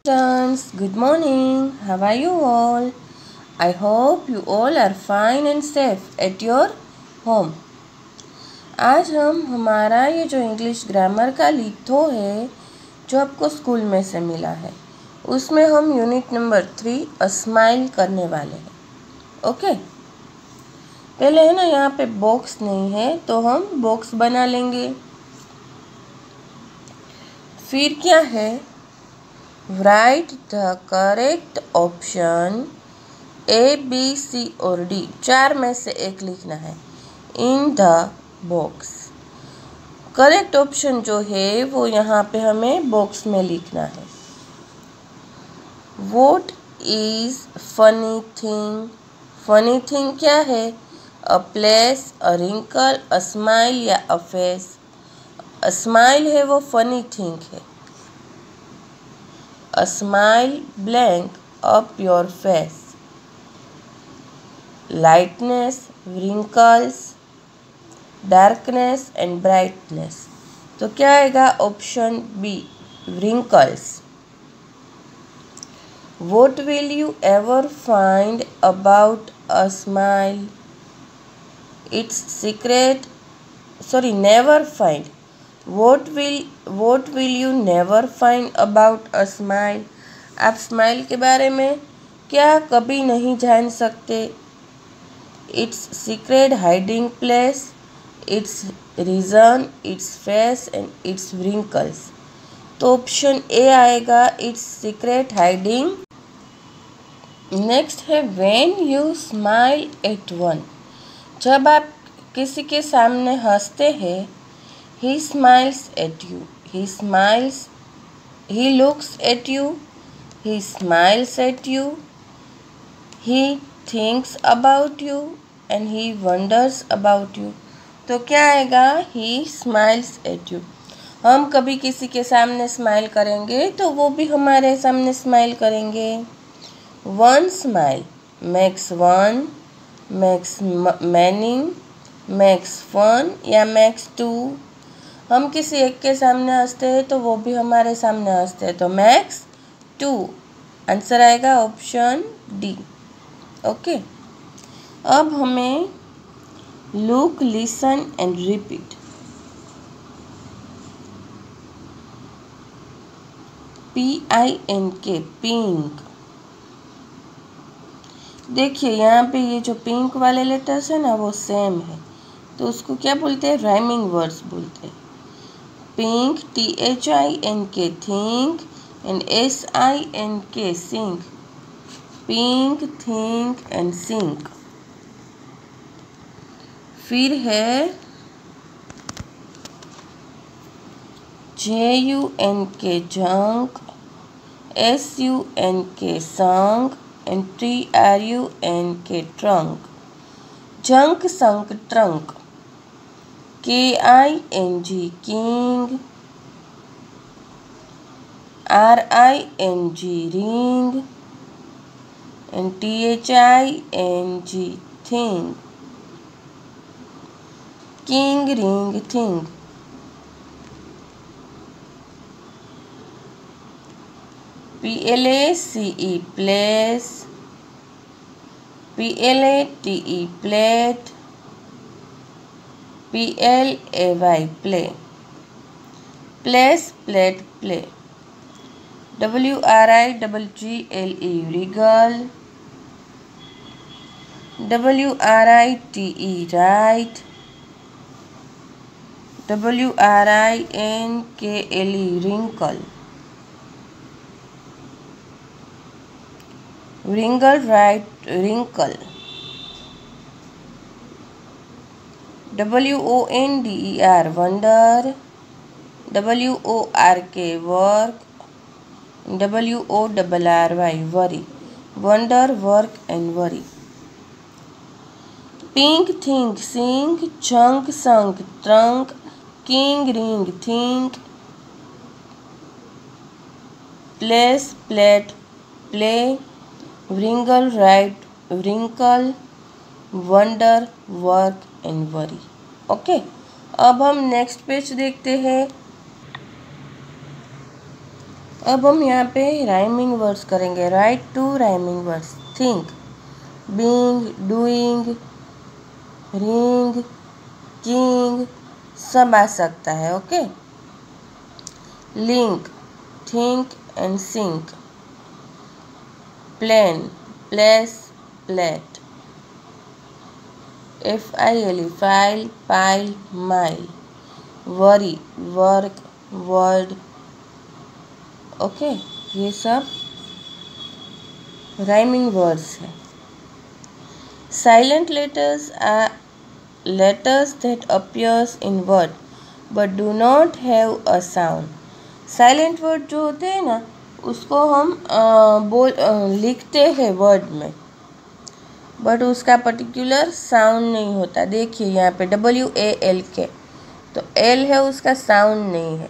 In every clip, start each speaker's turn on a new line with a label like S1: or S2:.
S1: Students, good morning. How are you all? I hope you all are fine and safe at your home. आज हम हमारा ये जो English grammar का litho है जो आपको स्कूल में से मिला है उसमें हम यूनिट नंबर 3 अ स्माइल करने वाले हैं। ओके, पहले है ना यहाँ पे बॉक्स नहीं है तो हम बॉक्स बना लेंगे। फिर क्या है, write the correct option A B C और डी, चार में से एक लिखना है in the box. Correct option जो है वो यहाँ पे हमें बॉक्स में लिखना है। What is funny thing? Funny thing क्या है? A place, a wrinkle, a smile या अ फेस। अ स्माइल है वो फनी थिंग है। A smile blank up your face. Lightness, wrinkles, darkness and brightness. तो क्या आएगा? Option B, wrinkles. What will you ever find about a smile? It's secret. Sorry, never find. What will you never find about a smile? आप smile के बारे में क्या कभी नहीं जान सकते? Its secret hiding place, its reason, its face and its wrinkles. तो ऑप्शन ए आएगा, its secret hiding। नेक्स्ट है when you smile at one. जब आप किसी के सामने हंसते हैं, he smiles at you, he looks at you, he smiles at you, he thinks about you and he wonders about you. तो क्या आएगा? he smiles at you। हम कभी किसी के सामने स्माइल करेंगे तो वो भी हमारे सामने स्माइल करेंगे। one smile makes one, makes many, makes fun या makes two। हम किसी एक के सामने हंसते हैं तो वो भी हमारे सामने हंसते हैं, तो मैक्स 2। आंसर आएगा ऑप्शन डी। ओके, अब हमें look, listen and repeat. PINK, pink. देखिए यहाँ पे ये जो पिंक वाले लेटर्स है ना वो सेम है, तो उसको क्या बोलते हैं? राइमिंग वर्ड्स बोलते हैं। Pink, THINK, think and SINK, sing. Pink, think and sing. फिर है JUNK, junk, SUNK, sunk and TRUNK, trunk. Junk, sunk, trunk. KING, king, RING, ring and THING, thing. King, ring, thing. PLACE, place, PLATE, plate, PLAY, play, place, plate, play. WRIGGLE, wriggle, WRITE, right, WRINKLE, wrinkle, wrinkle, right, wrinkle. WONDER, wonder, WORK, work, WORRY, worry, wonder, work and worry. Pink, think, sing, chunk, sunk, trunk, king, ring, think, place, plate, play, wrinkle, right, wrinkle, wonder, work and worry. Okay, अब हम next page देखते हैं। अब हम यहाँ पे rhyming words करेंगे। Write two rhyming words. Think, being, doing, ring, king सब आ सकता है। Okay. Link, think and sink. Plane, place, plate. FILE, file, pile, mile. Worry, work, word. Okay, ये सब राइमिंग वर्ड्स है। Silent letters are letters that appears in word but do not have a sound. Silent word जो होते हैं ना, उसको हम लिखते हैं वर्ड में, बट उसका पर्टिकुलर साउंड नहीं होता। देखिए यहाँ पे WALK, तो L है, उसका साउंड नहीं है।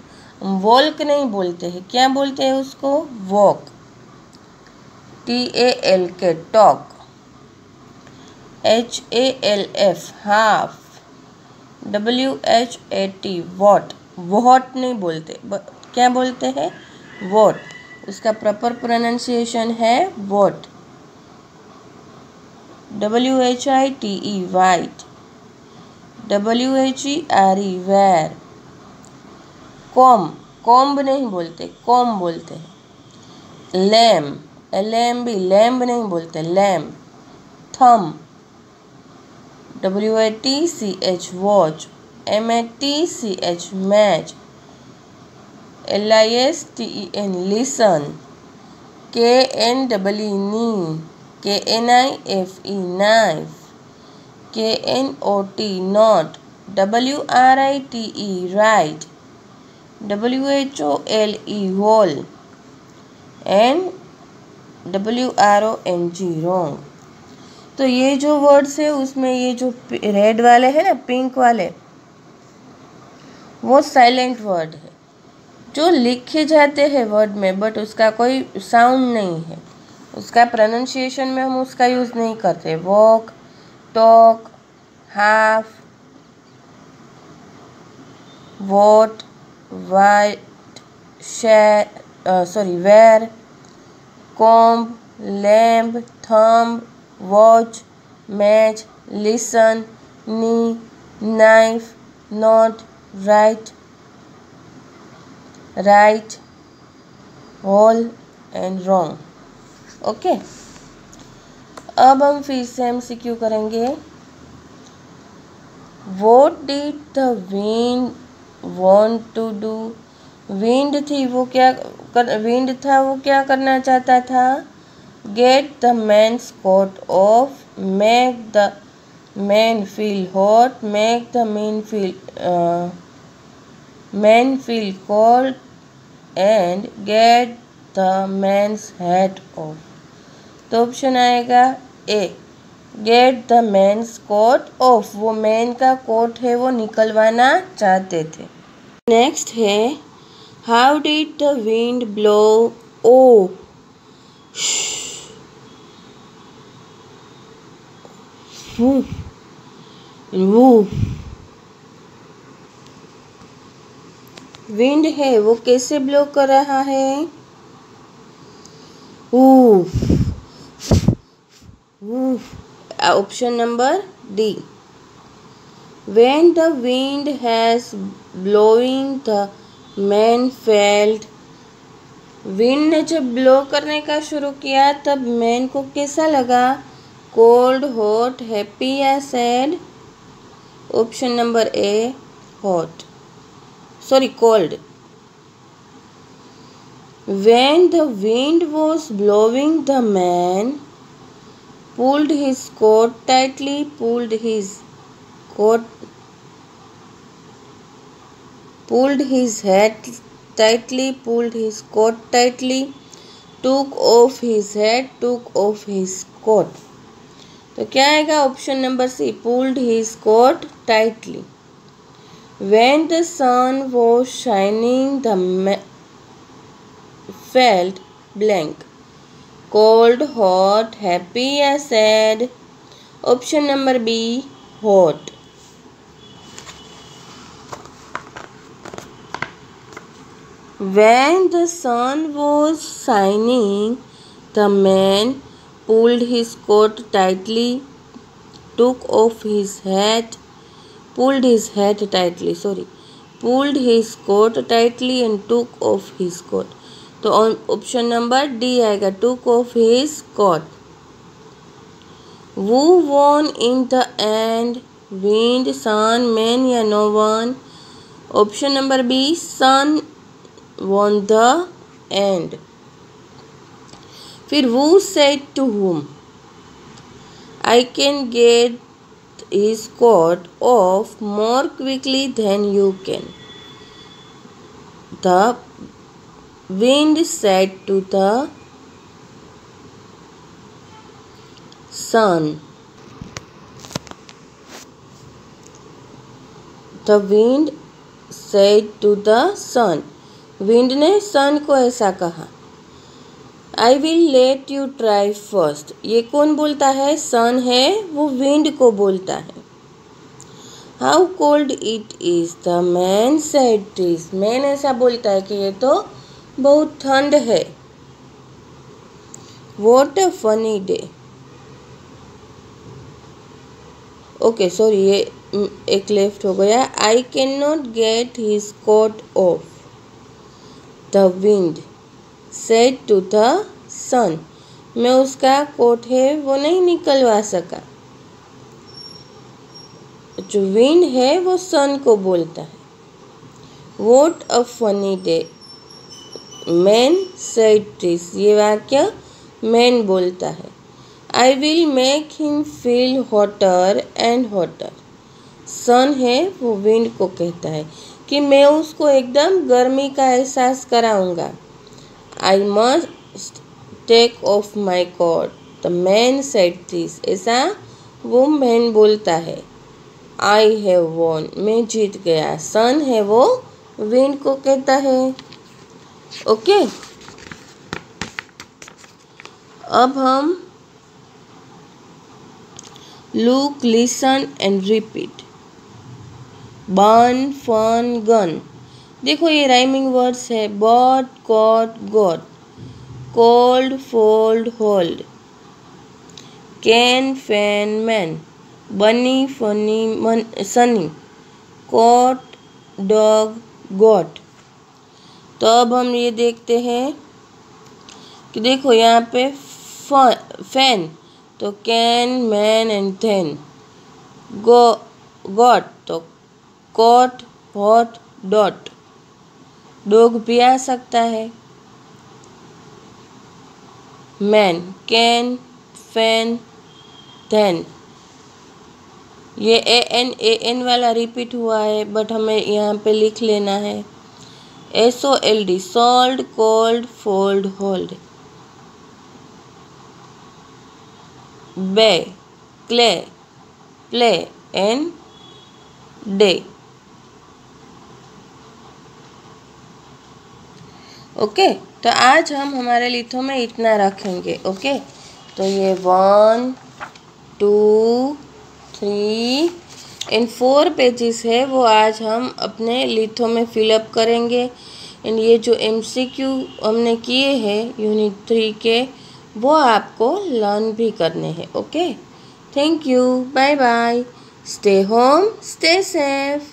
S1: वॉल्क नहीं बोलते हैं, क्या बोलते हैं उसको? Walk. TALK, talk. HALF, half. WHAT, what. What नहीं बोलते, क्या बोलते हैं? वॉट। उसका प्रॉपर प्रोनाउंसिएशन है what. WHITE, white. WHERE, where. Comb, comb नहीं बोलते, कॉम्ब बोलते हैं। लैम्ब, LAMB, लैम्ब नहीं बोलते, lamb. Thumb, WATCH, watch. MATCH, match. LISTEN, listen. KNEE, knee. KNIFE, knife. KNOT, not. WRITE, right. WHOLE, whole and WRONG, wrong। तो ये जो words है उसमें ये जो रेड वाले हैं ना, पिंक वाले, वो साइलेंट वर्ड है जो लिखे जाते हैं वर्ड में, बट उसका कोई साउंड नहीं है। उसका प्रोनाउंसिएशन में हम उसका यूज़ नहीं करते। Walk, talk, half, what, white, where, comb, lamb, thumb, watch, match, listen, knee, knife, not, write, whole and wrong. Okay, अब हम फिर से MCQ करेंगे। What did the wind want to do? Wind थी, वो क्या विंड था, वो क्या करना चाहता था? Get the man's coat off, make the man feel hot, make the man feel cold, and get the man's hat off। तो ऑप्शन आएगा A, get the man's coat off. वो मैन का कोट है वो निकलवाना चाहते थे। नेक्स्ट है, how did the wind blow? ओ, विंड है वो कैसे ब्लो कर रहा है? Option number D, when the wind has blowing the man felt। Wind ने जब ब्लो करने का शुरू किया तब मैन को कैसा लगा? कोल्ड, हॉट, हैप्पी या sad? Option number A, hot, cold. When the wind was blowing, the man pulled his coat tightly, pulled his hat tightly, pulled his coat tightly, took off his hat, took off his coat। तो क्या आएगा? Option number C, pulled his coat tightly। When the sun was shining, the man felt blank, cold, hot, happy या sad? Option number B, hot। When the sun was shining, the man pulled his coat tightly, took off his hat, pulled his hat tightly, pulled his coat tightly and took off his coat. तो option number D आएगा, took off his coat. Who won in the end? Wind, sun, man या no one? Option number B, sun won the end. फिर who said to whom? I can get his coat off more quickly than you can. The wind said to the sun. The wind said to the sun. Wind ने सन को ऐसा कहा. I will let you try first. ये कौन बोलता है? सन है, वो विंड को बोलता है. How cold it is? The man said this. Man ऐसा बोलता है कि ये तो बहुत ठंड है. What a funny day. Okay sorry, ये एक लेफ्ट हो गया. I cannot get his coat off. The wind said to the sun. मैं उसका कोट है वो नहीं निकलवा सका. जो विंड है वो सन को बोलता है. What a funny day. Man said this. ये वाक्य मैन बोलता है. I will make him feel hotter and hotter. सन है वो विंड को कहता है कि मैं उसको एकदम गर्मी का एहसास कराऊंगा. I must take off my coat. The man said this. ऐसा वो मैन बोलता है. I have won. मैं जीत गया. सन है वो विंड को कहता है. ओके, अब हम look, listen and repeat. Burn, fun, gun. देखो ये राइमिंग वर्ड्स है. Bot, cot, got. Cold, fold, hold. Can, fan, man. Bunny, funny, sunny. Cot, dog, got. तो अब हम ये देखते हैं कि देखो यहाँ पे फैन, तो can, man and then. Got तो कॉट, हॉट, डॉट. डॉग भी आ सकता है. Man, can, fan, then. ये एन वाला रिपीट हुआ है बट हमें यहाँ पे लिख लेना है. SOLD, sold, cold, fold, hold. Bay, clay, play and day. Okay, तो आज हम हमारे लिथो में इतना रखेंगे. ओके, तो ये 1, 2, 3 एंड 4 पेजेस है वो आज हम अपने लिथो में फिलअप करेंगे. एंड ये जो MCQ हमने किए हैं यूनिट 3 के, वो आपको लर्न भी करने हैं. Okay, thank you, bye bye. Stay home, stay safe.